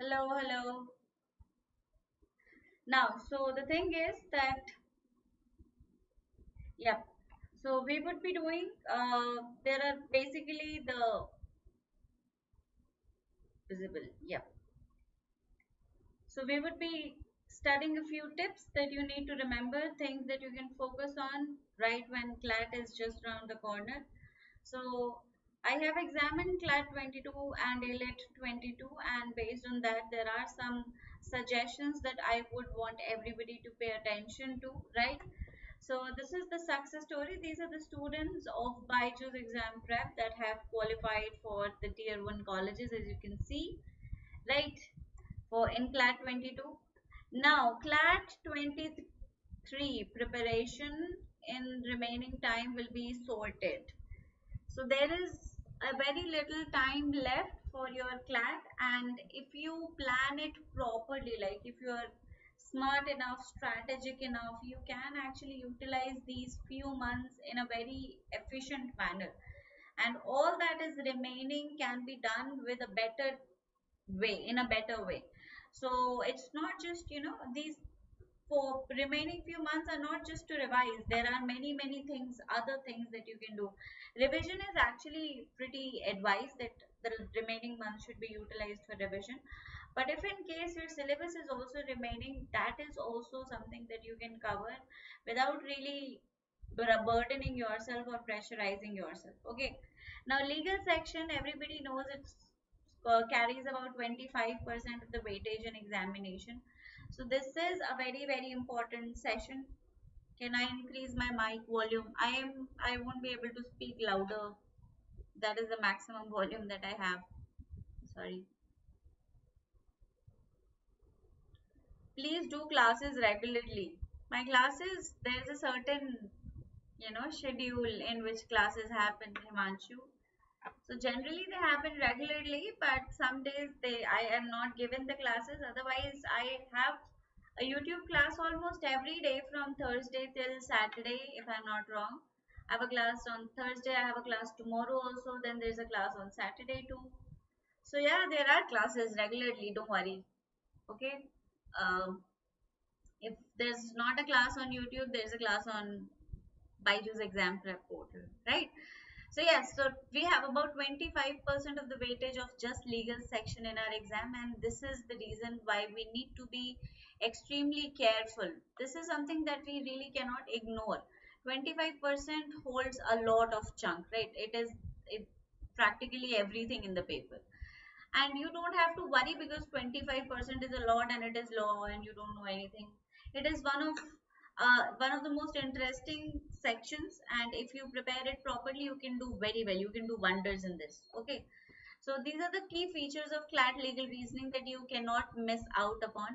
Hello, hello. Now, so the thing is that, yep. So we would be doing, there are basically the visible, yep. So we would be studying a few tips that you need to remember, things that you can focus on right when CLAT is just around the corner. So I have examined CLAT 22 and AILET 22, and based on that, there are some suggestions that I would want everybody to pay attention to, right? So this is the success story. These are the students of BYJU'S exam prep that have qualified for the tier 1 colleges, as you can see, right? For in CLAT 22. Now CLAT 23 preparation in remaining time will be sorted. So there is a very little time left for your CLAT, and if you plan it properly, like if you are smart enough, strategic enough, you can actually utilize these few months in a very efficient manner, and all that is remaining can be done with a better way, in a better way. So it's not just, these for remaining few months are not just to revise. There are many things, other things that you can do. Revision is actually pretty advised that the remaining months should be utilized for revision. But if in case your syllabus is also remaining, that is also something that you can cover without really burdening yourself or pressurizing yourself. Okay. Now legal section, everybody knows it's carries about 25% of the weightage in examination. So this is a very important session. Can I increase my mic volume? I won't be able to speak louder. That is the maximum volume that I have. Sorry. Please do classes regularly. My classes, there's a certain, schedule in which classes happen, Himanshu. So generally they happen regularly, but some days I am not given the classes. Otherwise, I have a YouTube class almost every day from Thursday till Saturday, if I'm not wrong. I have a class on Thursday, I have a class tomorrow also, then there's a class on Saturday too. So yeah, there are classes regularly, don't worry. Okay. Um, if there's not a class on YouTube, there's a class on BYJU'S exam prep portal, right? So yes, so we have about 25% of the weightage of just legal section in our exam, and this is the reason why we need to be extremely careful. This is something that we really cannot ignore. 25% holds a lot of chunk, right? It practically everything in the paper. And you don't have to worry because 25% is a lot and it is law and you don't know anything. It is one of the most interesting sections, and if you prepare it properly, you can do very well. You can do wonders in this. Okay. So these are the key features of CLAT legal reasoning that you cannot miss out upon.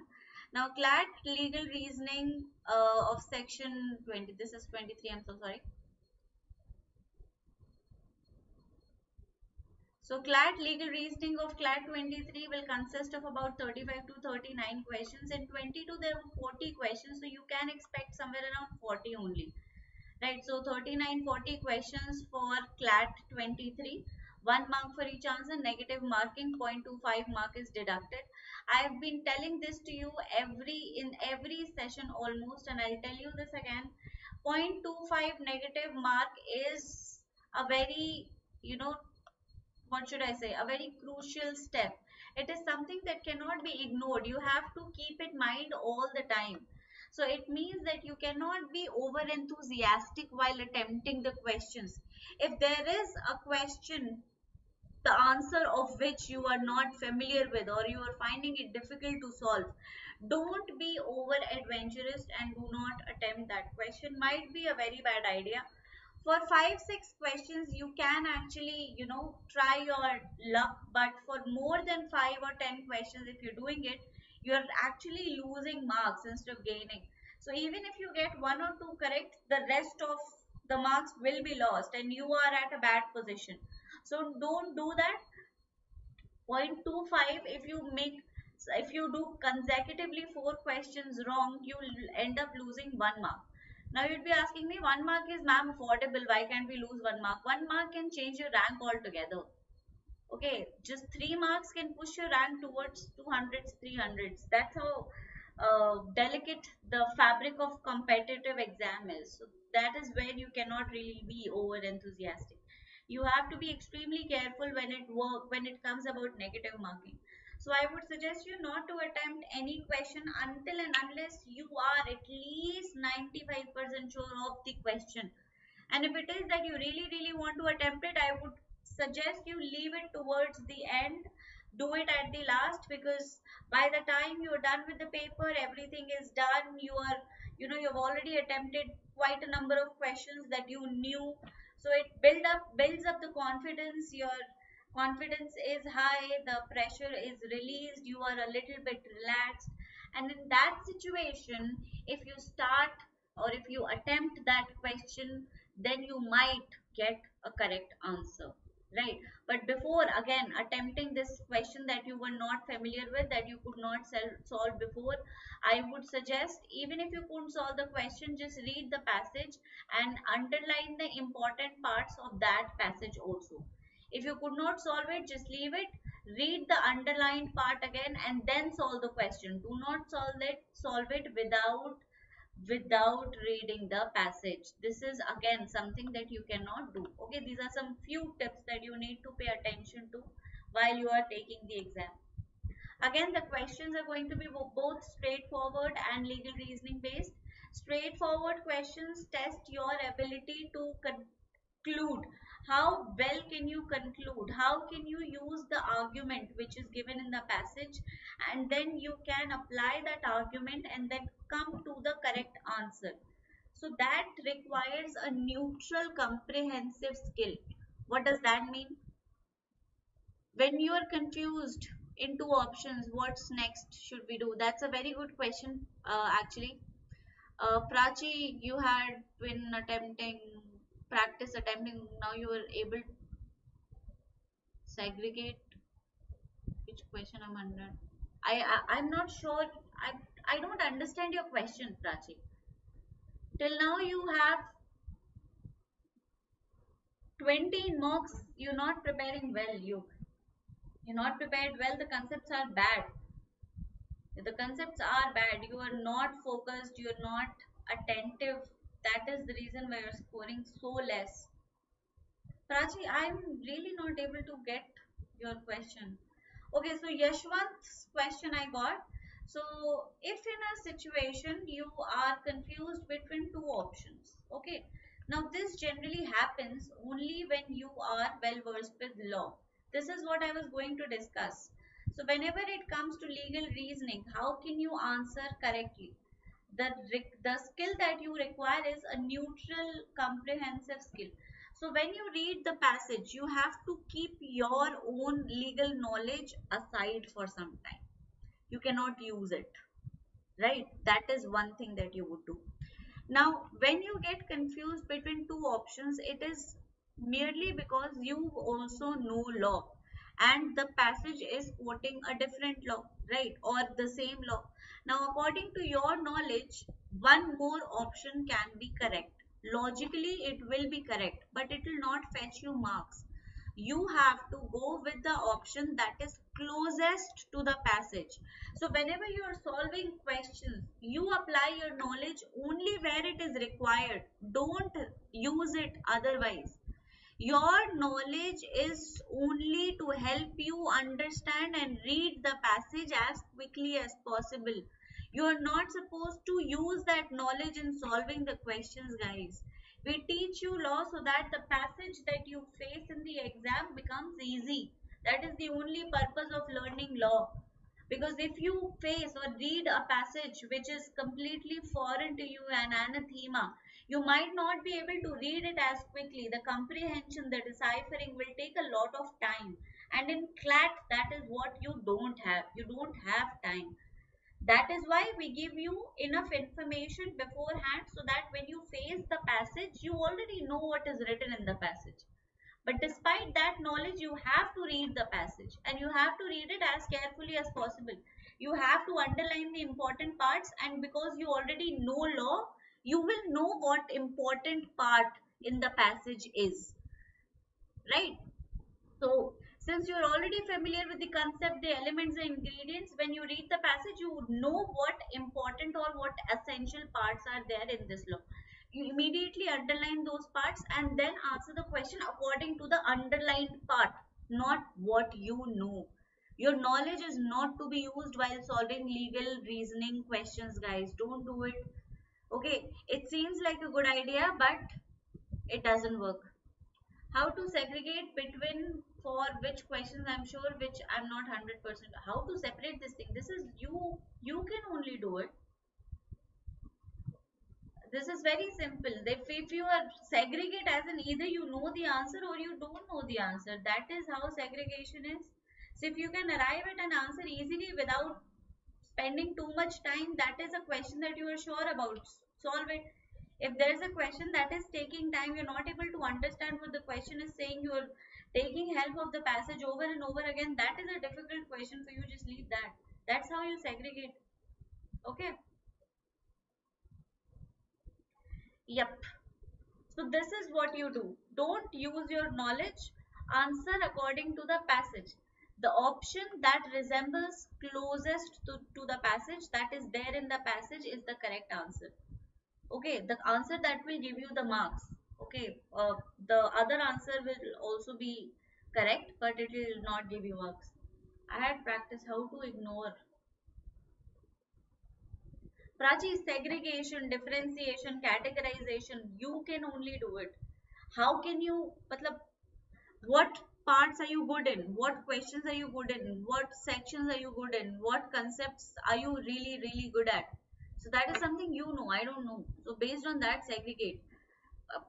Now CLAT legal reasoning of section 20, this is 23, I'm so sorry. So CLAT legal reasoning of CLAT 23 will consist of about 35 to 39 questions. In 22 there were 40 questions, so you can expect somewhere around 40 only. Right, so 39, 40 questions for CLAT 23. 1 mark for each answer, negative marking, 0.25 mark is deducted. I have been telling this to you in every session almost, and I'll tell you this again. 0.25 negative mark is a very, you know, what should I say, a very crucial step. It is something that cannot be ignored. You have to keep in mind all the time. So it means that you cannot be over enthusiastic while attempting the questions. If there is a question, the answer of which you are not familiar with or you are finding it difficult to solve, don't be over adventurous and do not attempt that question. Might be a very bad idea. For 5 6 questions you can actually, try your luck, but for more than 5 or 10 questions, if you're doing it, you're actually losing marks instead of gaining. So even if you get one or two correct, the rest of the marks will be lost and you are at a bad position. So don't do that. 0.25, if you do consecutively 4 questions wrong, you'll end up losing 1 mark. Now you'd be asking me, 1 mark is, ma'am, affordable, why can't we lose 1 mark? 1 mark can change your rank altogether. Okay, just 3 marks can push your rank towards 200s, 300s. That's how delicate the fabric of competitive exam is. So that is where you cannot really be over enthusiastic. You have to be extremely careful when it comes about negative marking. So I would suggest you not to attempt any question until and unless you are at least 95% sure of the question. And if it is that you really want to attempt it, I would suggest you leave it towards the end. Do it at the last, because by the time you're done with the paper, everything is done. You've already attempted quite a number of questions that you knew. So it builds up the confidence. Your confidence is high, the pressure is released, you are a little bit relaxed. And in that situation, if you start or if you attempt that question, then you might get a correct answer, right? But before again attempting this question that you were not familiar with, that you could not solve before, I would suggest, even if you couldn't solve the question, just read the passage and underline the important parts of that passage also. If you could not solve it, just leave it, read the underlined part again and then solve the question. Do not solve it without reading the passage. This is again something that you cannot do. Okay, these are some few tips that you need to pay attention to while you are taking the exam. Again, the questions are going to be both straightforward and legal reasoning based. Straightforward questions test your ability to conclude. How well can you conclude? How can you use the argument which is given in the passage, and then you can apply that argument and then come to the correct answer. So that requires a neutral comprehensive skill. What does that mean? When you are confused in two options, what's next should we do? That's a very good question, actually. Prachi, you had been attempting, now you are able to segregate which question I'm under. I'm not sure. I don't understand your question, Prachi. Till now you have 20 mocks. You're not preparing well. You're not prepared well. The concepts are bad. The concepts are bad. You are not focused. You're not attentive. That is the reason why you're scoring so less. Prachi, I'm really not able to get your question. Okay, so Yashwant's question I got. So, if in a situation you are confused between two options, okay, now this generally happens only when you are well versed with law. This is what I was going to discuss. So, whenever it comes to legal reasoning, how can you answer correctly? The skill that you require is a neutral comprehensive skill. So when you read the passage, you have to keep your own legal knowledge aside for some time. You cannot use it, right? That is one thing that you would do. Now, when you get confused between two options, it is merely because you also know law and the passage is quoting a different law, right? Or the same law. Now, according to your knowledge, one more option can be correct. Logically, it will be correct, but it will not fetch you marks. You have to go with the option that is closest to the passage. So whenever you are solving questions, you apply your knowledge only where it is required. Don't use it otherwise. Your knowledge is only to help you understand and read the passage as quickly as possible. You are not supposed to use that knowledge in solving the questions, guys. We teach you law so that the passage that you face in the exam becomes easy. That is the only purpose of learning law. Because if you face or read a passage which is completely foreign to you and anathema, you might not be able to read it as quickly. The comprehension, the deciphering will take a lot of time. And in CLAT, that is what you don't have. You don't have time. That is why we give you enough information beforehand so that when you face the passage, you already know what is written in the passage. But despite that knowledge, you have to read the passage and you have to read it as carefully as possible. You have to underline the important parts, and because you already know law, you will know what important part in the passage is, right? So Since you're already familiar with the concept, the elements, the ingredients, when you read the passage, you would know what important or what essential parts are there in this law. You immediately underline those parts and then answer the question according to the underlined part, not what you know. Your knowledge is not to be used while solving legal reasoning questions, guys. Don't do it. Okay, it seems like a good idea, but it doesn't work. How to segregate between for which questions, I'm sure, which I'm not 100%. How to separate this thing? This is you can only do it. This is very simple. If you are segregate as in either you know the answer or you don't know the answer, that is how segregation is. So if you can arrive at an answer easily without spending too much time, that is a question that you are sure about. Solve it. If there's a question that is taking time, you're not able to understand what the question is saying, you're taking help of the passage over and over again, that is a difficult question for you. Just leave that. That's how you segregate. Okay. Yep. So this is what you do. Don't use your knowledge. Answer according to the passage. The option that resembles closest to the passage, that is there in the passage, is the correct answer. Okay, the answer that will give you the marks. Okay, the other answer will also be correct, but it will not give you marks. I had practiced how to ignore. Prachi, segregation, differentiation, categorization, you can only do it. How can you, matlab, what parts are you good in? What questions are you good in? What sections are you good in? What concepts are you really, really good at? So that is something you know, I don't know. So based on that, segregate.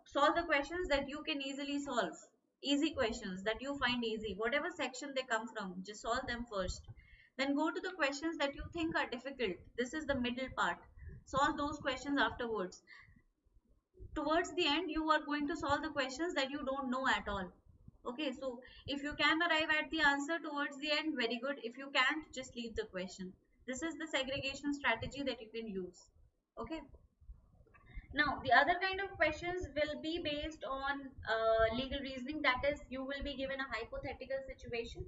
Solve the questions that you can easily solve. Easy questions that you find easy. Whatever section they come from, just solve them first. Then go to the questions that you think are difficult. This is the middle part. Solve those questions afterwards. Towards the end, you are going to solve the questions that you don't know at all. Okay, so if you can arrive at the answer towards the end, very good. If you can't, just leave the question. This is the segregation strategy that you can use. Okay. Now, the other kind of questions will be based on legal reasoning. That is, you will be given a hypothetical situation,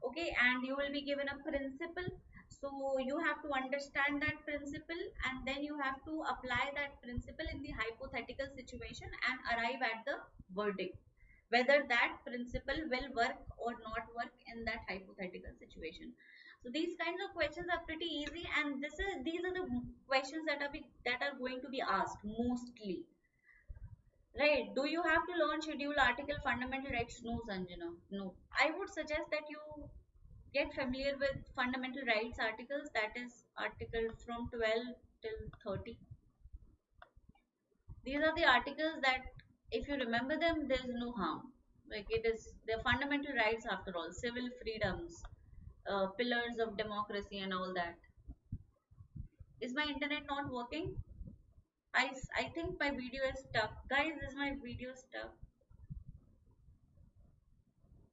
okay, and you will be given a principle. So you have to understand that principle, and then you have to apply that principle in the hypothetical situation and arrive at the verdict, whether that principle will work or not work in that hypothetical situation. So these kinds of questions are pretty easy, and these are the questions that are going to be asked mostly. Right? Do you have to learn schedule, article, fundamental rights? No, Sanjana. No. I would suggest that you get familiar with fundamental rights articles. That is article from 12 till 30. These are the articles that, if you remember them, there is no harm. Like it is, they're fundamental rights after all, civil freedoms, pillars of democracy, and all that. Is my internet not working? I think my video is stuck. Guys, is my video stuck?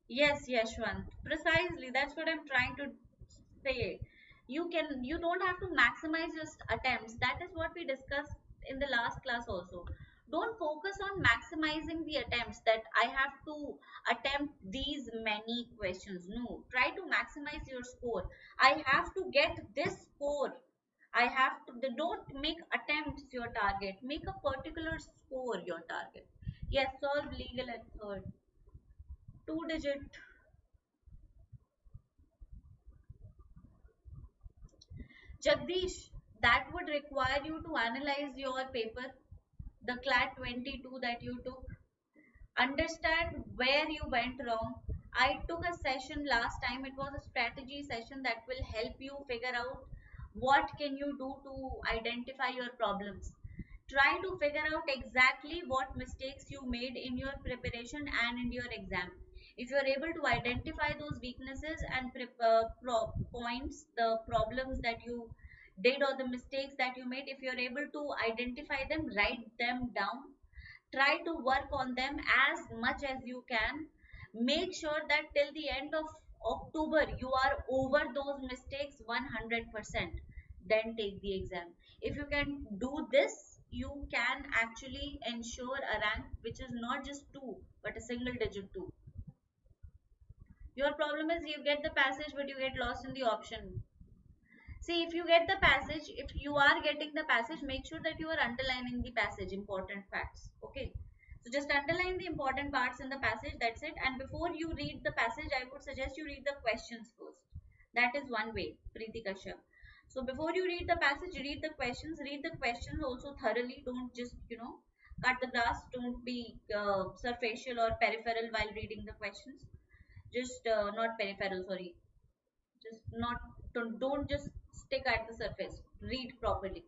Yes, Yashwant. Precisely. That's what I'm trying to say. You don't have to maximize your attempts. That is what we discussed in the last class also. Don't focus on maximizing the attempts, that I have to attempt these many questions. No, try to maximize your score. I have to get this score. I have to, don't make attempts your target. Make a particular score your target. Yes, solve legal at third. Two digit. Jagdish, that would require you to analyze your paper, the CLAT 22 that you took, understand where you went wrong. I took a session last time. It was a strategy session that will help you figure out what can you do to identify your problems. Try to figure out exactly what mistakes you made in your preparation and in your exam. If you are able to identify those weaknesses and points, the problems that you did or the mistakes that you made, if you are able to identify them, write them down, try to work on them as much as you can. Make sure that till the end of October you are over those mistakes 100%. Then take the exam. If you can do this, you can actually ensure a rank which is not just 2 but a single digit 2. Your problem is you get the passage but you get lost in the option. See, if you get the passage, if you are getting the passage, make sure that you are underlining the passage, important facts. Okay. So just underline the important parts in the passage, that's it. And before you read the passage, I would suggest you read the questions first. That is one way, Preeti Kashyap. So before you read the passage, read the questions also thoroughly. Don't just, cut the grass. Don't be superficial or peripheral while reading the questions. Just not peripheral, sorry, just not don't just stick at the surface. Read properly.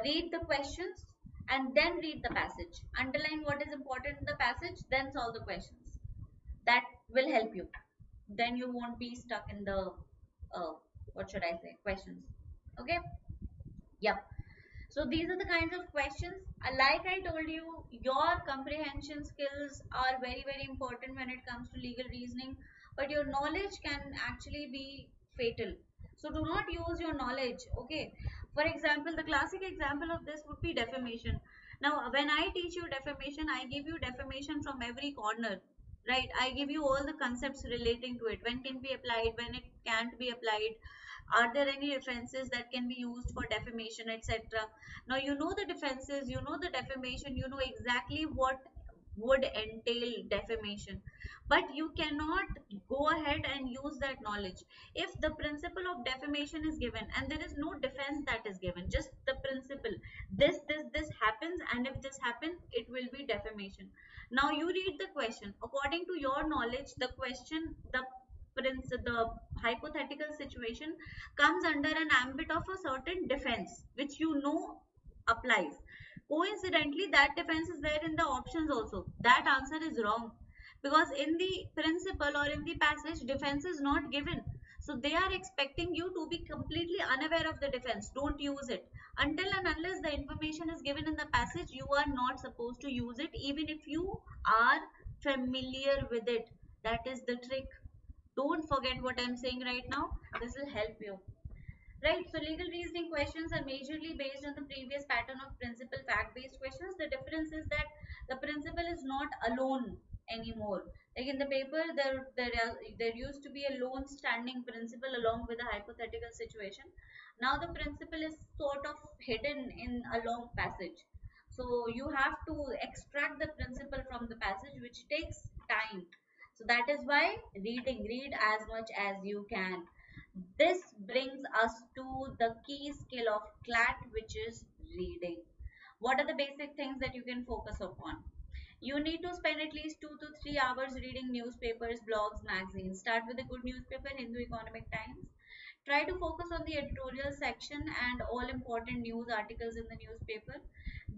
Read the questions and then read the passage. Underline what is important in the passage, then solve the questions. That will help you. Then you won't be stuck in the uh, what should I say, questions. Okay. Yep. So these are the kinds of questions. Like I told you, your comprehension skills are very, very important when it comes to legal reasoning, but your knowledge can actually be fatal. So do not use your knowledge. Okay. For example, the classic example of this would be defamation. Now, when I teach you defamation, I give you defamation from every corner. Right, I give you all the concepts relating to it. When can be applied, when it can't be applied, are there any defenses that can be used for defamation, etc. Now you know the defenses, you know the defamation, you know exactly what would entail defamation, but you cannot go ahead and use that knowledge if the principle of defamation is given and there is no defense that is given, just the principle, this happens, and if this happens it will be defamation. Now you read the question according to your knowledge. The question, the hypothetical situation comes under an ambit of a certain defense which you know applies. Coincidentally, that defense is there in the options also. That answer is wrong because in the principle or in the passage, defense is not given. So they are expecting you to be completely unaware of the defense. Don't use it. Until and unless the information is given in the passage, you are not supposed to use it, even if you are familiar with it. That is the trick. Don't forget what I'm saying right now. This will help you. Right, so legal reasoning questions are majorly based on the previous pattern of principal fact-based questions. The difference is that the principal is not alone anymore. Like in the paper, there used to be a lone standing principal along with a hypothetical situation. Now the principal is sort of hidden in a long passage. So you have to extract the principal from the passage, which takes time. So that is why read as much as you can. This brings us to the key skill of CLAT, which is reading. What are the basic things that you can focus upon? You need to spend at least 2 to 3 hours reading newspapers, blogs, magazines. Start with a good newspaper, Hindu Economic Times. Try to focus on the editorial section and all important news articles in the newspaper.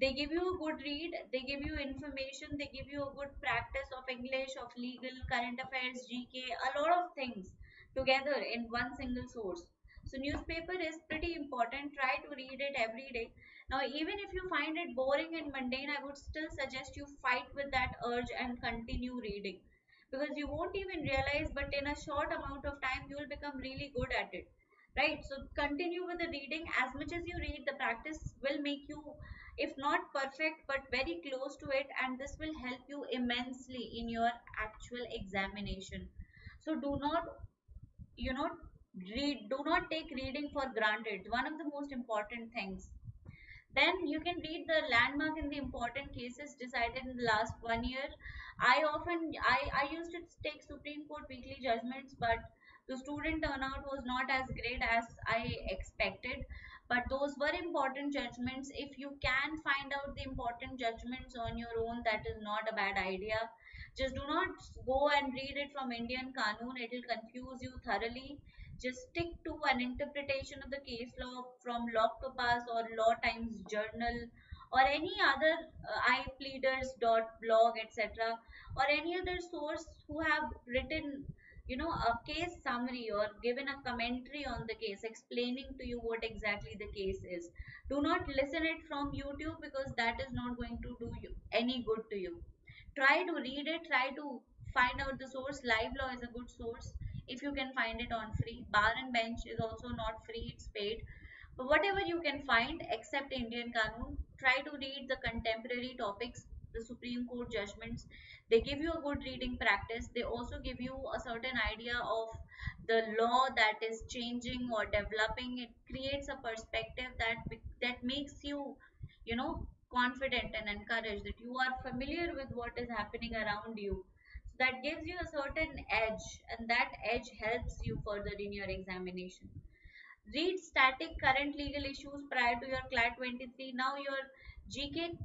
They give you a good read, they give you information, they give you a good practice of English, of legal, current affairs, GK, a lot of things together in one single source. So newspaper is pretty important. Try to read it every day. Now even if you find it boring and mundane, I would still suggest you fight with that urge and continue reading, because you won't even realize, but in a short amount of time you will become really good at it. Right, so continue with the reading. As much as you read, the practice will make you, if not perfect, but very close to it, and this will help you immensely in your actual examination. So do not, you know do not take reading for granted. It's one of the most important things. Then you can read the landmark in the important cases decided in the last 1 year. I used to take Supreme Court weekly judgments, but the student turnout was not as great as I expected. But those were important judgments. If you can find out the important judgments on your own, that is not a bad idea. Just do not go and read it from Indian Kanun, it will confuse you thoroughly. Just stick to an interpretation of the case law from Loctopass or Law Times Journal or any other ipleaders.blog, etc., or any other source who have written, a case summary or given a commentary on the case explaining to you what exactly the case is. Do not listen it from YouTube, because that is not going to do you any good to you. Try to read it, try to find out the source. Live law is a good source if you can find it on free. Bar and bench is also not free, it's paid. But whatever you can find except Indian Kanun, try to read the contemporary topics. the Supreme Court judgments. They give you a good reading practice. They also give you a certain idea of the law that is changing or developing. It creates a perspective that makes you, you know, confident and encouraged, that you are familiar with what is happening around you. So that gives you a certain edge, and that edge helps you further in your examination. Read static current legal issues prior to your CLAT 23. Now your GK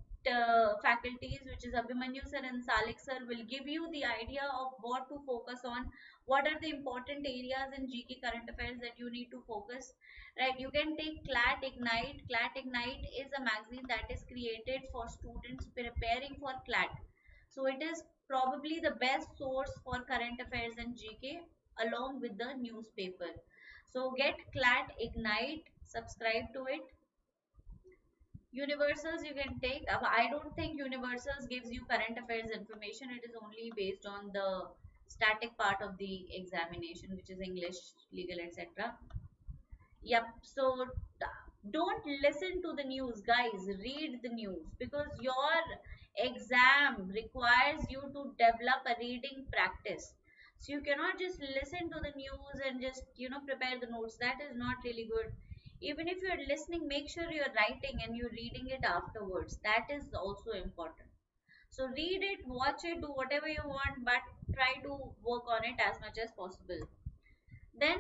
faculties, which is Abhimanyu sir and Salik sir, will give you the idea of what to focus on. What are the important areas in GK current affairs that you need to focus? Right, you can take CLAT Ignite. CLAT Ignite is a magazine that is created for students preparing for CLAT. So it is probably the best source for current affairs and GK along with the newspaper. So get CLAT Ignite, subscribe to it. Universals you can take. I don't think Universals gives you current affairs information. It is only based on the static part of the examination, which is English, legal, etc. Yep. So don't listen to the news, guys. Read the news, because your exam requires you to develop a reading practice. So you cannot just listen to the news and just, prepare the notes. That is not really good. Even if you're listening, make sure you're writing and you're reading it afterwards. That is also important. So read it, watch it, do whatever you want, but try to work on it as much as possible. Then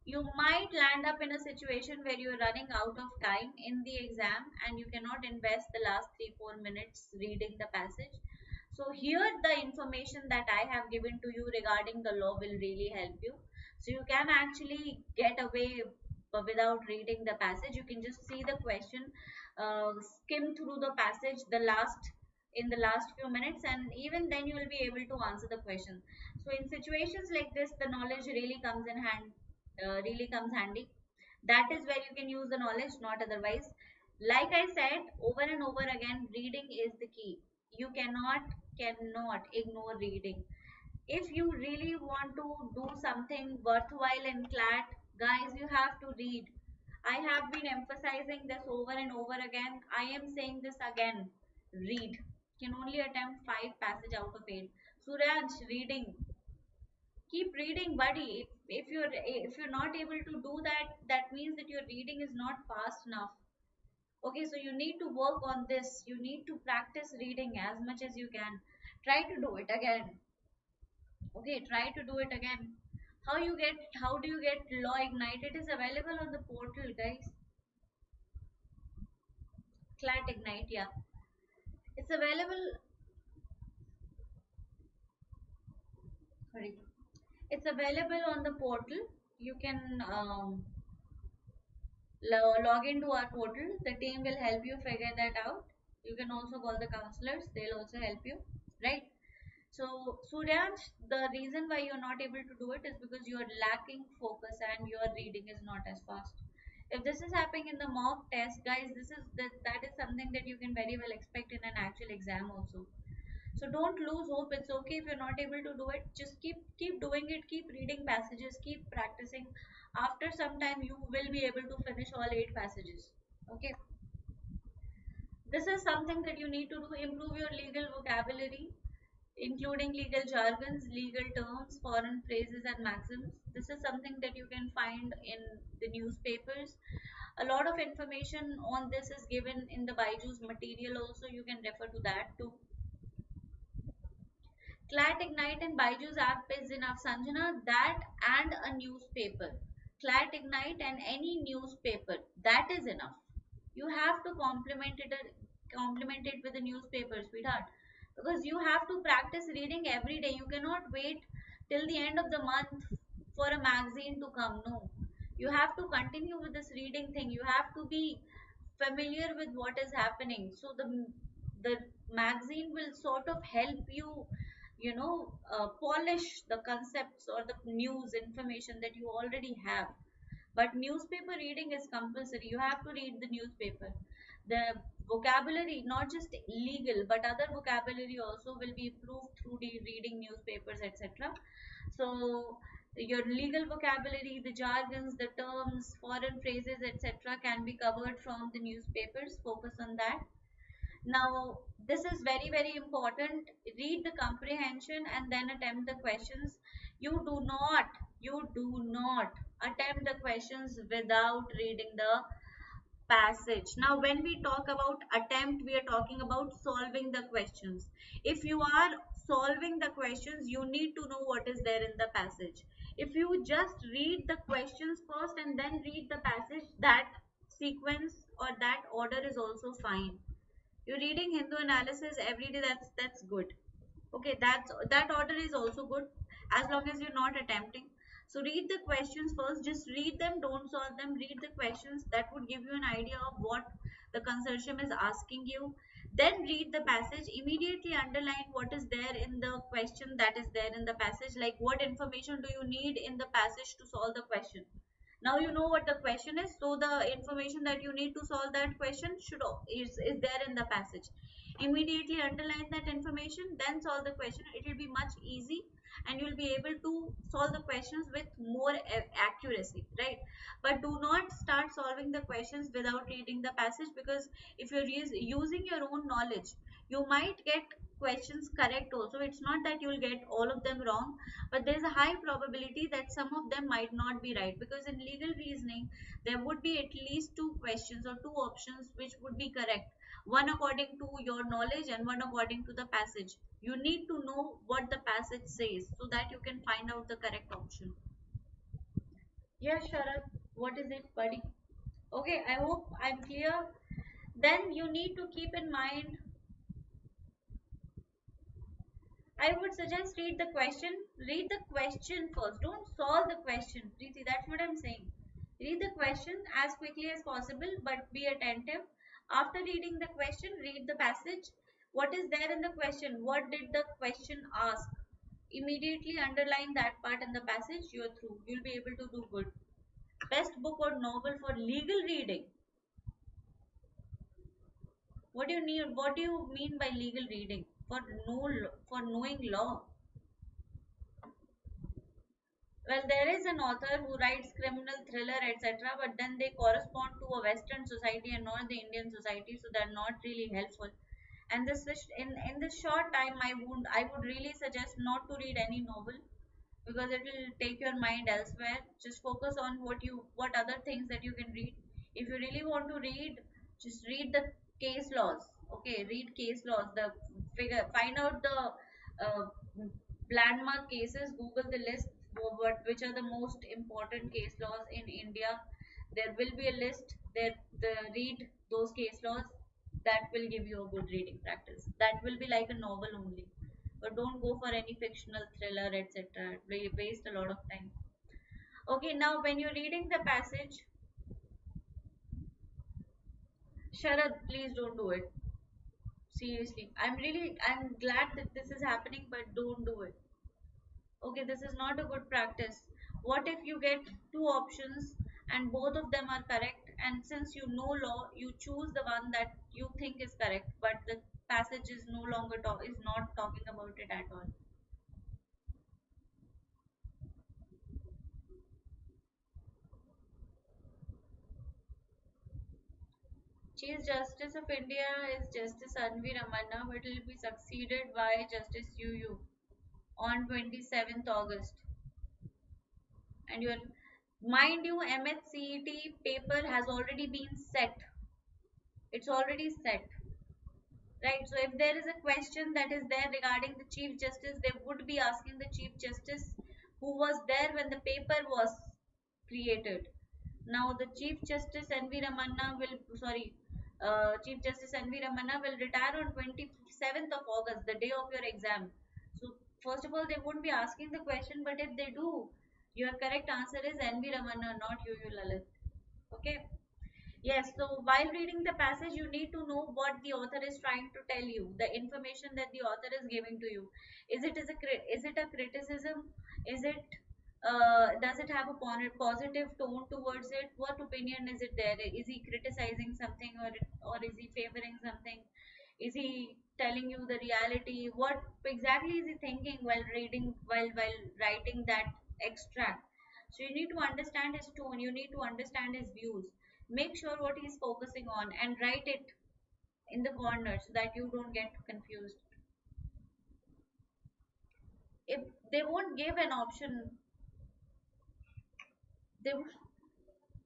you might land up in a situation where you're running out of time in the exam and you cannot invest the last 3 4 minutes reading the passage. So here the information that I have given to you regarding the law will really help you. So you can actually get away without reading the passage. You can just see the question, skim through the passage in the last few minutes, and even then you will be able to answer the question. So in situations like this, the knowledge really comes in hand, really comes handy. That is where you can use the knowledge, not otherwise. Like I said over and over again, reading is the key. You cannot ignore reading. If you really want to do something worthwhile in CLAT, guys, you have to read. I have been emphasizing this over and over again. I am saying this again. Read. Can only attempt 5 passage out of 8. Suraj, reading. Keep reading, buddy. If you're not able to do that, that means that your reading is not fast enough. Okay, so you need to work on this. You need to practice reading as much as you can. Try to do it again. Okay, try to do it again. How do you get Law Ignite? It is available on the portal, guys. CLAT Ignite, yeah. It's available. Sorry. It's available on the portal. You can log into our portal. The team will help you figure that out. You can also call the counselors. They'll also help you, right? So, Suryansh, the reason why you're not able to do it is because you're lacking focus and your reading is not as fast. If this is happening in the mock test, guys, that is something that you can very well expect in an actual exam also. So don't lose hope. It's okay if you're not able to do it. Just keep doing it. Keep reading passages. Keep practicing. After some time, you will be able to finish all 8 passages. Okay. This is something that you need to do. Improve your legal vocabulary, including legal jargons, legal terms, foreign phrases, and maxims. This is something that you can find in the newspapers. A lot of information on this is given in the BYJU'S material also. You can refer to that too. CLAT Ignite and BYJU'S app is enough, Sanjana. That and a newspaper. CLAT Ignite and any newspaper. That is enough. You have to complement it with a newspaper, sweetheart. Because you have to practice reading every day. You cannot wait till the end of the month for a magazine to come. No. You have to continue with this reading thing. You have to be familiar with what is happening. So the magazine will sort of help you, polish the concepts or the news information that you already have. But newspaper reading is compulsory. You have to read the newspaper. The vocabulary, not just legal but other vocabulary also, will be improved through the reading newspapers, etc. So your legal vocabulary, the jargons, the terms, foreign phrases, etc., can be covered from the newspapers. Focus on that. Now, this is very, very important. Read the comprehension and then attempt the questions. You do not attempt the questions without reading the passage. Now, when we talk about attempt, we are talking about solving the questions. If you are solving the questions, you need to know what is there in the passage. If you just read the questions first and then read the passage, that sequence or that order is also fine. You're reading Hindu analysis every day, that's good. Okay, that order is also good as long as you're not attempting. So read the questions first, just read them, don't solve them, read the questions. That would give you an idea of what the consortium is asking you. Then read the passage, immediately underline what is there in the question that is there in the passage, like what information do you need in the passage to solve the question. Now you know what the question is, so the information that you need to solve that question is there in the passage. Immediately underline that information, then solve the question. It will be much easy and you will be able to solve the questions with more accuracy, right? But do not start solving the questions without reading the passage, because if you're using your own knowledge, you might get questions correct also. It's not that you'll get all of them wrong, but there's a high probability that some of them might not be right, because in legal reasoning there would be at least two questions or two options which would be correct, one according to your knowledge and one according to the passage. You need to know what the passage says so that you can find out the correct option. Yes, Sharad, what is it, buddy? Okay, I hope I'm clear. Then you need to keep in mind, I would suggest read the question first. Don't solve the question. Preeti, that's what I'm saying. Read the question as quickly as possible, but be attentive. After reading the question, read the passage. What is there in the question? What did the question ask? Immediately underline that part in the passage, you're through. You'll be able to do good. Best book or novel for legal reading. What do you mean by legal reading? For knowing law. Well, there is an author who writes criminal thriller, etc., but then they correspond to a Western society and not the Indian society, so they're not really helpful. And in this short time, I would really suggest not to read any novel, because it will take your mind elsewhere. Just focus on what other things that you can read. If you really want to read, just read the case laws. Okay, read case laws. Find out the uh, landmark cases. Google the list. Which are the most important case laws in India. There will be a list. Read those case laws. That will give you a good reading practice. That will be like a novel only, but don't go for any fictional thriller, etc. Waste a lot of time. Okay, now when you're reading the passage, Sharad, please don't do it. Seriously, I'm glad that this is happening, but don't do it. Okay, this is not a good practice. What if you get two options and both of them are correct, and since you know law, you choose the one that you think is correct, but the passage is no longer is not talking about it at all. Chief Justice of India is Justice Anvi Ramana, but will be succeeded by Justice UU on 27th August. And your mind you, MHCET paper has already been set. It's already set, right? So if there is a question that is there regarding the Chief Justice, they would be asking the Chief Justice who was there when the paper was created. Now the Chief Justice N.V. Ramana will retire on 27th of August, the day of your exam. So first of all, they won't be asking the question, but if they do, your correct answer is N.V. Ramana, not UU Lalit. Okay. Yes, so while reading the passage, you need to know what the author is trying to tell you, the information that the author is giving to you. Is it a criticism? Is it does it have a positive tone towards it? What opinion is it there? Is he criticizing something, or is he favoring something? Is he telling you the reality? What exactly is he thinking while writing that extract? So you need to understand his tone. You need to understand his views. Make sure what he's focusing on and write it in the corner so that you don't get confused. If they won't give an option, they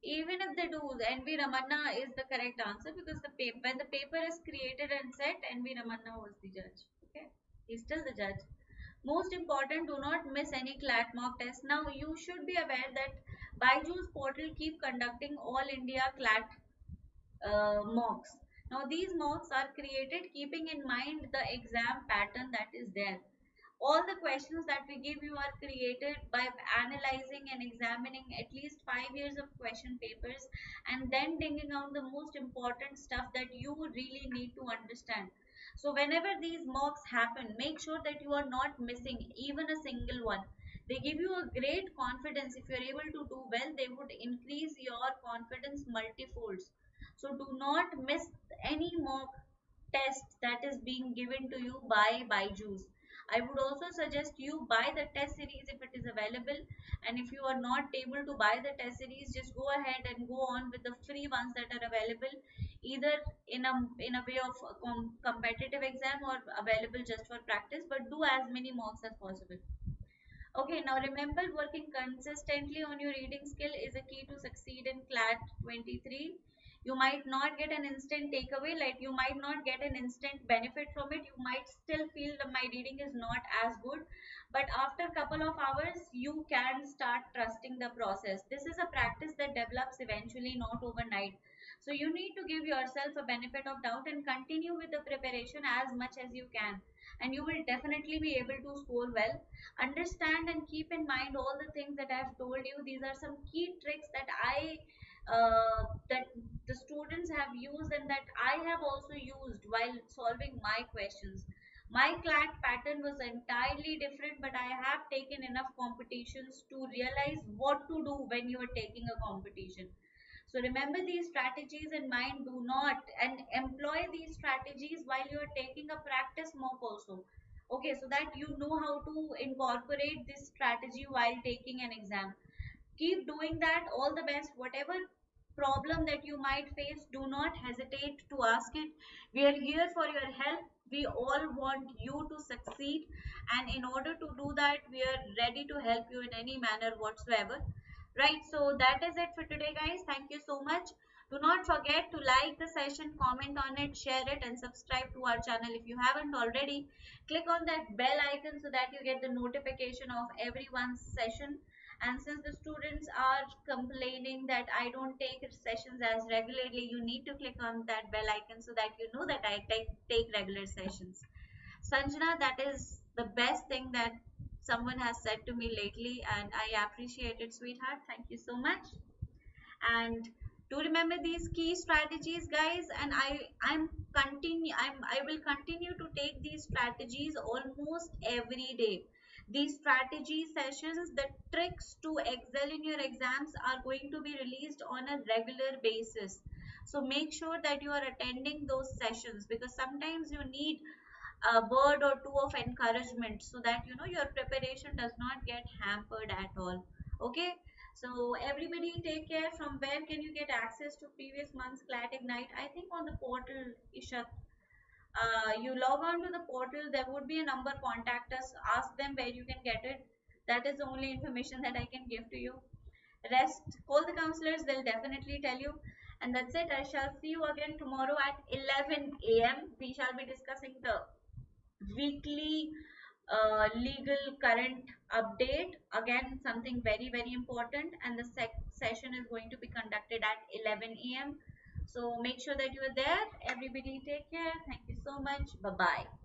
even if they do, NV Ramanna is the correct answer because the paper, when the paper is created and set, NV Ramanna was the judge. Okay, he's still the judge. Most important, do not miss any CLAT mock test. Now you should be aware that BYJU'S portal keep conducting all India CLAT mocks. Now these mocks are created keeping in mind the exam pattern that is there. All the questions that we give you are created by analyzing and examining at least 5 years of question papers and then digging out the most important stuff that you really need to understand. So whenever these mocks happen, make sure that you are not missing even a single one. They give you a great confidence. If you're able to do well, they would increase your confidence multifolds. So do not miss any mock test that is being given to you by BYJU'S. I would also suggest you buy the test series if it is available, and if you are not able to buy the test series, just go ahead and go on with the free ones that are available, either in a way of a competitive exam or available just for practice. But do as many mocks as possible. Okay, now remember, working consistently on your reading skill is a key to succeed in CLAT 23. You might not get an instant takeaway, like you might not get an instant benefit from it. You might still feel that my reading is not as good, but after a couple of hours, you can start trusting the process. This is a practice that develops eventually, not overnight. So you need to give yourself a benefit of doubt and continue with the preparation as much as you can, and you will definitely be able to score well. Understand and keep in mind all the things that I have told you. These are some key tricks that that the students have used and that I have also used while solving my questions. My CLAT pattern was entirely different, but I have taken enough competitions to realize what to do when you are taking a competition. So remember these strategies in mind. Do not and employ these strategies while you are taking a practice mock also. Okay, so that you know how to incorporate this strategy while taking an exam. Keep doing that. All the best. Whatever problem that you might face, do not hesitate to ask it. We are here for your help. We all want you to succeed, and in order to do that, we are ready to help you in any manner whatsoever. Right, so that is it for today, guys. Thank you so much. Do not forget to like the session, comment on it, share it, and subscribe to our channel if you haven't already. Click on that bell icon so that you get the notification of everyone's session. And since the students are complaining that I don't take sessions as regularly, you need to click on that bell icon so that you know that I take regular sessions. Sanjana, that is the best thing that someone has said to me lately, and I appreciate it, sweetheart. Thank you so much. And do remember these key strategies, guys. And I will continue to take these strategies almost every day. These strategy sessions, the tricks to excel in your exams, are going to be released on a regular basis. So make sure that you are attending those sessions, because sometimes you need a word or two of encouragement so that you know your preparation does not get hampered at all. Okay, so everybody take care. From where can you get access to previous month's CLAT Ignite? I think on the portal, Ishat. You log on to the portal, there would be a number. Contact us, ask them where you can get it. That is the only information that I can give to you. Rest, call the counselors, they'll definitely tell you. And that's it. I shall see you again tomorrow at 11 a.m. We shall be discussing the weekly legal current update, again something very very important, and the session is going to be conducted at 11 a.m. So make sure that you are there. Everybody take care. Thank you so much. Bye bye.